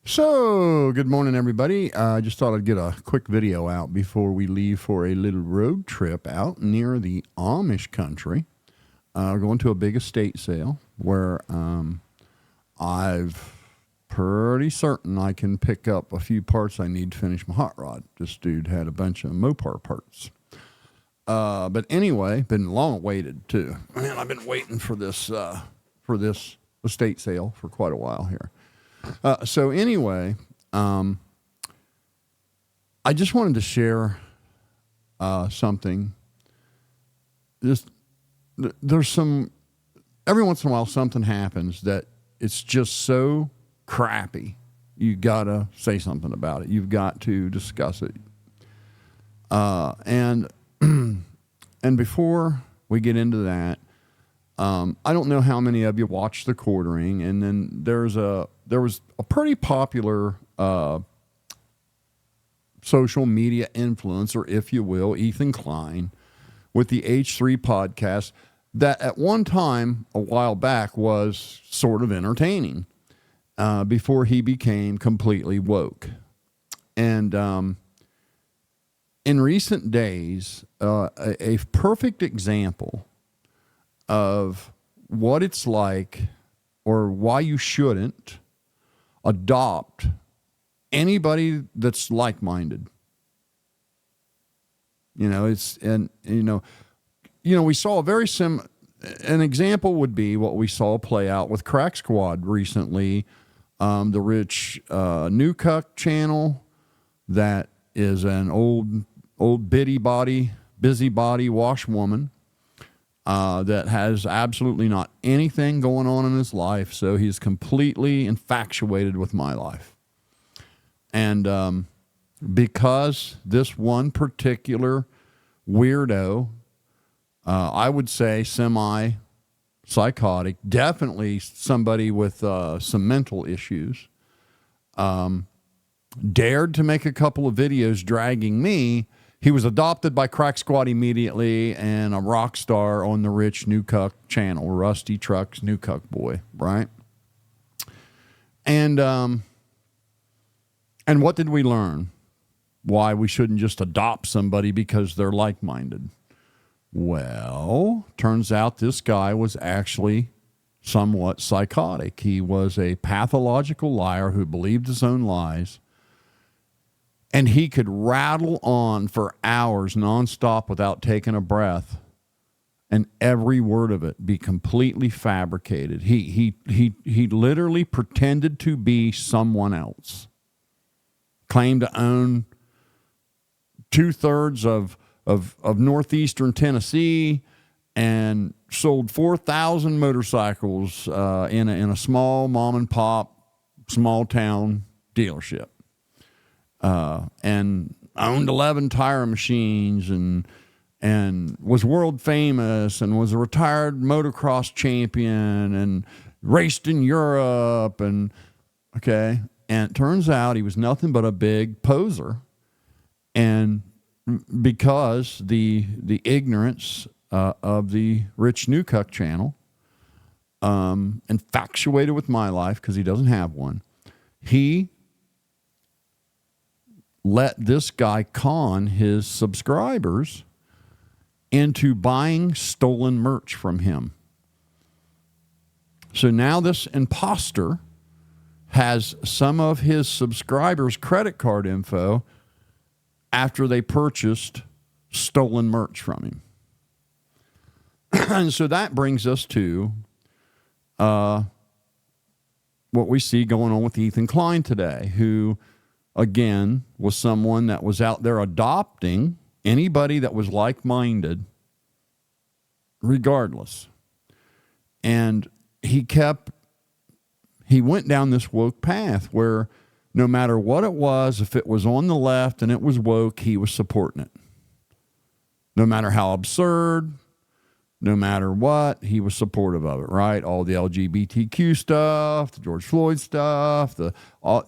So, good morning, everybody. I just thought I'd get a quick video out before we leave for a little road trip out near the Amish country. Going to a big estate sale where I've pretty certain I can pick up a few parts I need to finish my hot rod. This dude had a bunch of Mopar parts. But anyway, been long awaited too. Man, I've been waiting for this estate sale for quite a while here. So anyway, I just wanted to share something. There's some, every once in a while something happens that it's just so crappy. You gotta say something about it. You've got to discuss it. And before we get into that, I don't know how many of you watched the quartering, and then there was a pretty popular social media influencer, if you will, Ethan Klein, with the H3 podcast that at one time, a while back, was sort of entertaining before he became completely woke. And in recent days, a perfect example of what it's like or why you shouldn't adopt anybody that's like-minded. We saw an example would be what we saw play out with Crack Squad recently, the Rich Newcuck channel that is an old busybody washwoman that has absolutely not anything going on in his life, so he's completely infatuated with my life. And because this one particular weirdo, I would say semi-psychotic, definitely somebody with some mental issues, dared to make a couple of videos dragging me. He was adopted by Crack Squad immediately and a rock star on the Rich Newcuck channel, Rusty Trucks Newcuck Boy, right? And what did we learn? Why we shouldn't just adopt somebody because they're like-minded. Well, turns out this guy was actually somewhat psychotic. He was a pathological liar who believed his own lies. And he could rattle on for hours nonstop without taking a breath, and every word of it be completely fabricated. He literally pretended to be someone else. Claimed to own 2/3 of northeastern Tennessee, and sold 4,000 motorcycles in a small mom and pop, small town dealership. And owned 11 tire machines and was world famous and was a retired motocross champion and raced in Europe. And it turns out he was nothing but a big poser. And because the ignorance of the Rich Newcuck channel, infatuated with my life because he doesn't have one, he let this guy con his subscribers into buying stolen merch from him. So now this imposter has some of his subscribers' credit card info after they purchased stolen merch from him. And so that brings us to what we see going on with Ethan Klein today, who again was someone that was out there adopting anybody that was like-minded regardless. And he went down this woke path where no matter what it was, if it was on the left and it was woke, he was supporting it. No matter how absurd, no matter what, he was supportive of it, right? All the LGBTQ stuff, the George Floyd stuff,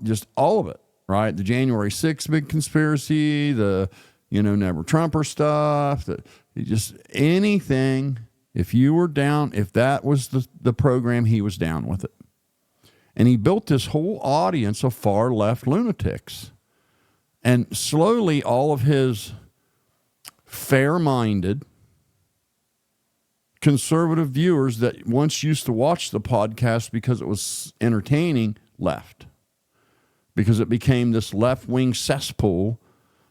just all of it. Right, the January 6th big conspiracy, the Never Trumper stuff, just anything. If you were down, if that was the program, he was down with it. And he built this whole audience of far left lunatics. And slowly, all of his fair-minded, conservative viewers that once used to watch the podcast because it was entertaining left. Because it became this left-wing cesspool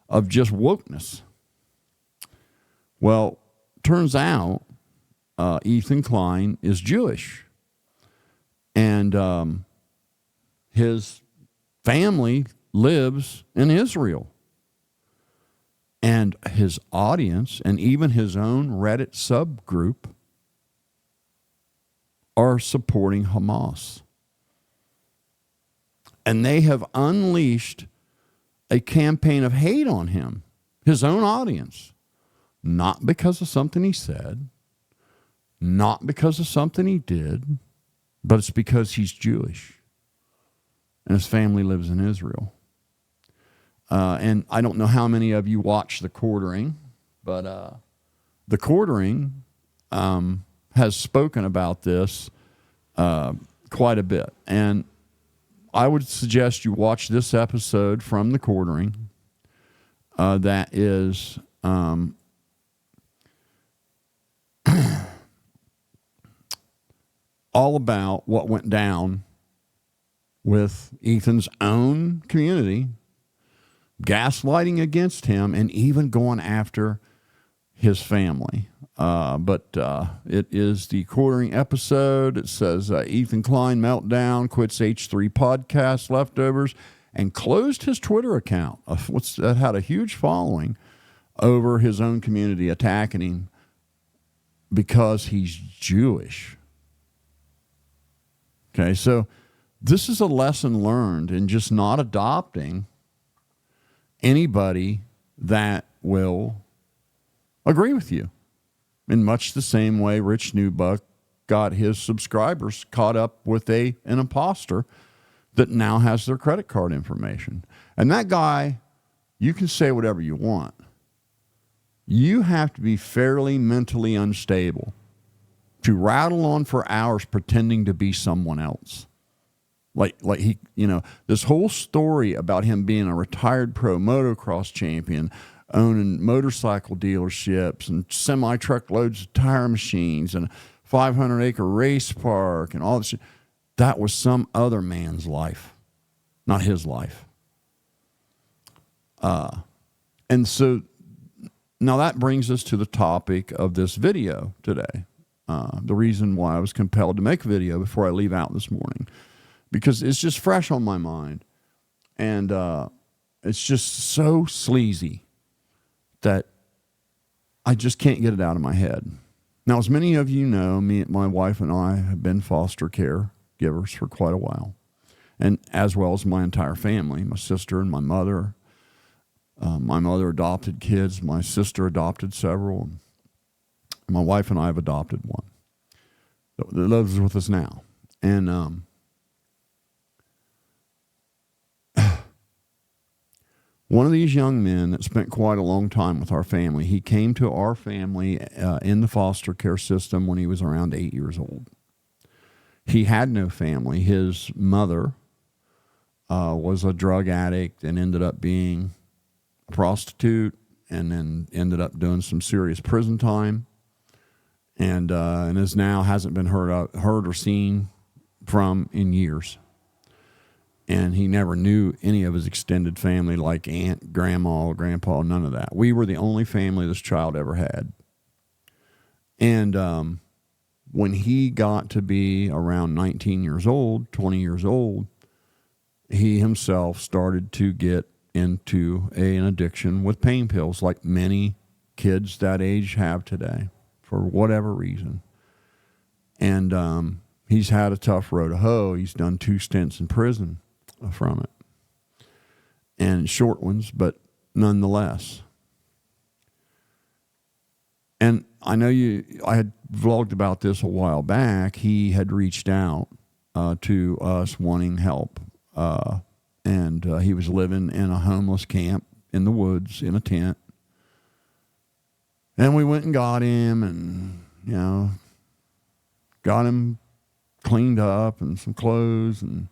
of just wokeness. Well, turns out Ethan Klein is Jewish. And his family lives in Israel. And his audience and even his own Reddit subgroup are supporting Hamas. And they have unleashed a campaign of hate on him, his own audience. Not because of something he said, not because of something he did, but it's because he's Jewish and his family lives in Israel. And I don't know how many of you watch The Quartering, but The Quartering has spoken about this quite a bit. And I would suggest you watch this episode from The Quartering that is all about what went down with Ethan's own community, gaslighting against him, and even going after his family. But it is the Quartering episode. It says Ethan Klein meltdown, quits H3 podcast leftovers, and closed his Twitter account. That had a huge following over his own community attacking him because he's Jewish. Okay, so this is a lesson learned in just not adopting anybody that will agree with you. In much the same way Rich Newbuck got his subscribers caught up with an imposter that now has their credit card information. And that guy, you can say whatever you want. You have to be fairly mentally unstable to rattle on for hours pretending to be someone else. Like he, this whole story about him being a retired pro motocross champion, owning motorcycle dealerships and semi-truck loads of tire machines and a 500-acre race park and all this shit, that was some other man's life, not his life. And so now that brings us to the topic of this video today. The reason why I was compelled to make a video before I leave out this morning, because it's just fresh on my mind. And it's just so sleazy that I just can't get it out of my head. Now, as many of you know, my wife and I have been foster care givers for quite a while, and as well as my entire family, my sister and my mother. My mother adopted kids. My sister adopted several. My wife and I have adopted one that lives with us now. And one of these young men that spent quite a long time with our family, he came to our family in the foster care system when he was around 8 years old. He had no family. His mother was a drug addict and ended up being a prostitute, and then ended up doing some serious prison time, and is now hasn't been heard or seen from in years. And he never knew any of his extended family, like aunt, grandma, grandpa, none of that. We were the only family this child ever had. And when he got to be around 19 years old, 20 years old, he himself started to get into an addiction with pain pills, like many kids that age have today, for whatever reason. And he's had a tough road to hoe. He's done 2 stints in prison from it, and short ones, but nonetheless. And I know I had vlogged about this a while back. He had reached out to us wanting help, and he was living in a homeless camp in the woods in a tent. And we went and got him, and got him cleaned up and some clothes, and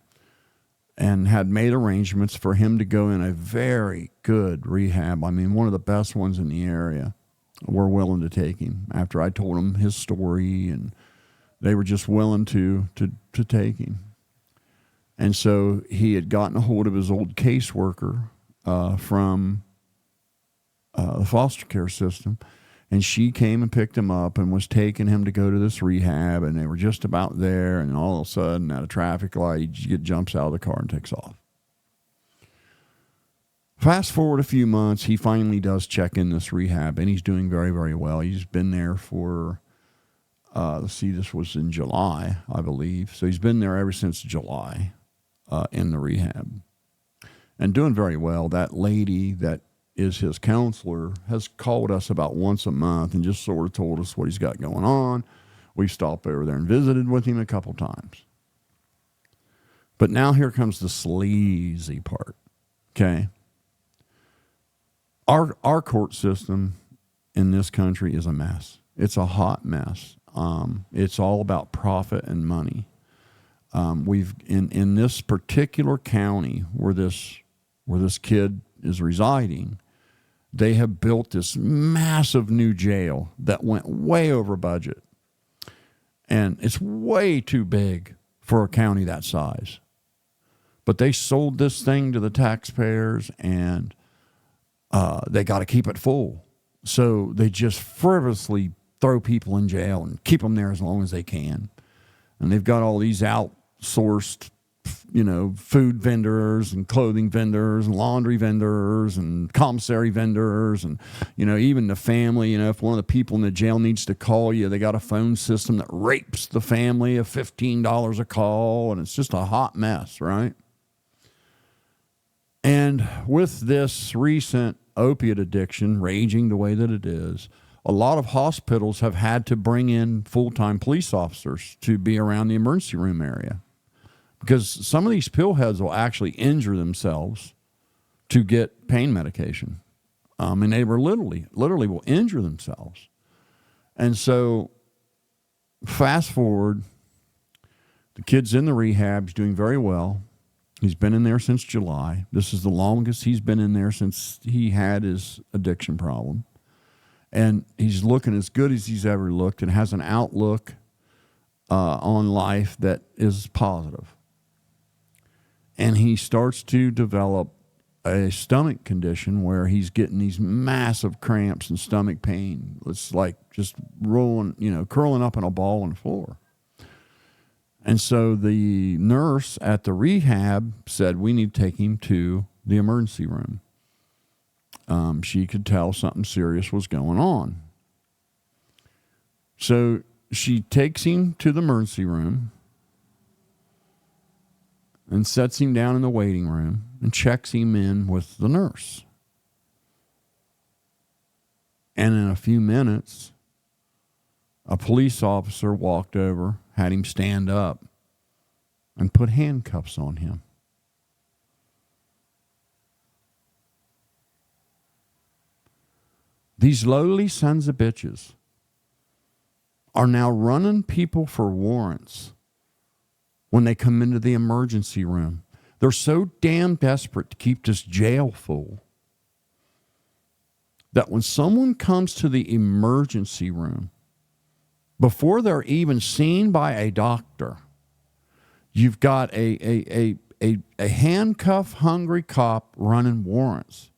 and had made arrangements for him to go in a very good rehab. I mean, one of the best ones in the area. Were willing to take him after I told them his story, and they were just willing to take him. And so he had gotten a hold of his old caseworker from the foster care system, and she came and picked him up and was taking him to go to this rehab, and they were just about there, and all of a sudden, at a traffic light, he jumps out of the car and takes off. Fast forward a few months, he finally does check in this rehab, and he's doing very, very well. He's been there for, this was in July, I believe. So he's been there ever since July in the rehab and doing very well. That lady that is his counselor has called us about once a month and just sort of told us what he's got going on. We've stopped over there and visited with him a couple times. But now here comes the sleazy part, okay? Our court system in this country is a mess. It's a hot mess. It's all about profit and money. We've in this particular county where this kid is residing, they have built this massive new jail that went way over budget, and it's way too big for a county that size. But they sold this thing to the taxpayers, and they got to keep it full. So they just frivolously throw people in jail and keep them there as long as they can. And they've got all these outsourced, food vendors and clothing vendors and laundry vendors and commissary vendors. And, even the family, if one of the people in the jail needs to call you, they got a phone system that rapes the family of $15 a call. And it's just a hot mess, right? And with this recent opiate addiction raging the way that it is, a lot of hospitals have had to bring in full-time police officers to be around the emergency room area, because some of these pillheads will actually injure themselves to get pain medication. And they were literally will injure themselves. And so fast forward, the kid's in the rehab, he's doing very well. He's been in there since July. This is the longest he's been in there since he had his addiction problem. And he's looking as good as he's ever looked and has an outlook on life that is positive. And he starts to develop a stomach condition where he's getting these massive cramps and stomach pain. It's like just curling up in a ball on the floor. And so the nurse at the rehab said, we need to take him to the emergency room. She could tell something serious was going on. So she takes him to the emergency room and sets him down in the waiting room and checks him in with the nurse. And in a few minutes, a police officer walked over, had him stand up, and put handcuffs on him. These lowly sons of bitches are now running people for warrants when they come into the emergency room. They're so damn desperate to keep this jail full that when someone comes to the emergency room, before they're even seen by a doctor, you've got a handcuff hungry cop running warrants.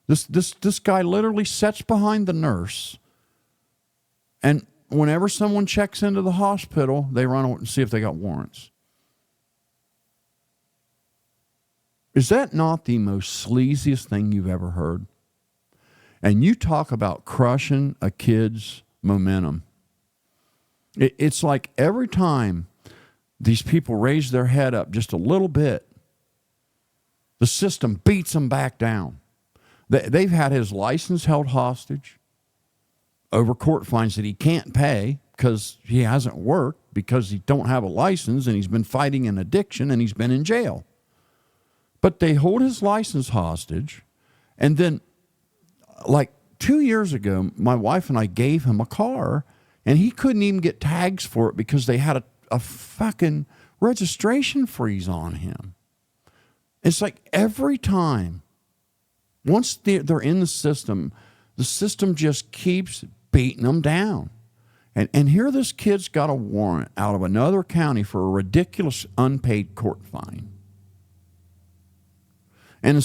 This guy literally sits behind the nurse, and whenever someone checks into the hospital, they run and see if they got warrants. Is that not the most sleaziest thing you've ever heard? And you talk about crushing a kid's momentum. It's like every time these people raise their head up just a little bit, the system beats them back down. They've had his license held hostage over court fines that he can't pay because he hasn't worked, because he don't have a license, and he's been fighting an addiction, and he's been in jail. But they hold his license hostage, and then, like 2 years ago, my wife and I gave him a car, and he couldn't even get tags for it because they had a fucking registration freeze on him. It's like every time, once they're in the system just keeps beating them down. And here this kid's got a warrant out of another county for a ridiculous unpaid court fine. And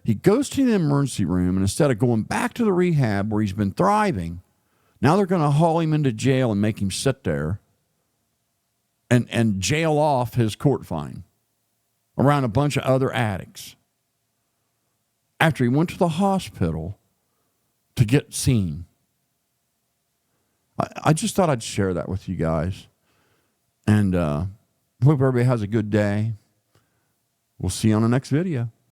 he goes to the emergency room, and instead of going back to the rehab where he's been thriving, now they're going to haul him into jail and make him sit there and jail off his court fine around a bunch of other addicts. After he went to the hospital to get seen. I just thought I'd share that with you guys. And hope everybody has a good day. We'll see you on the next video.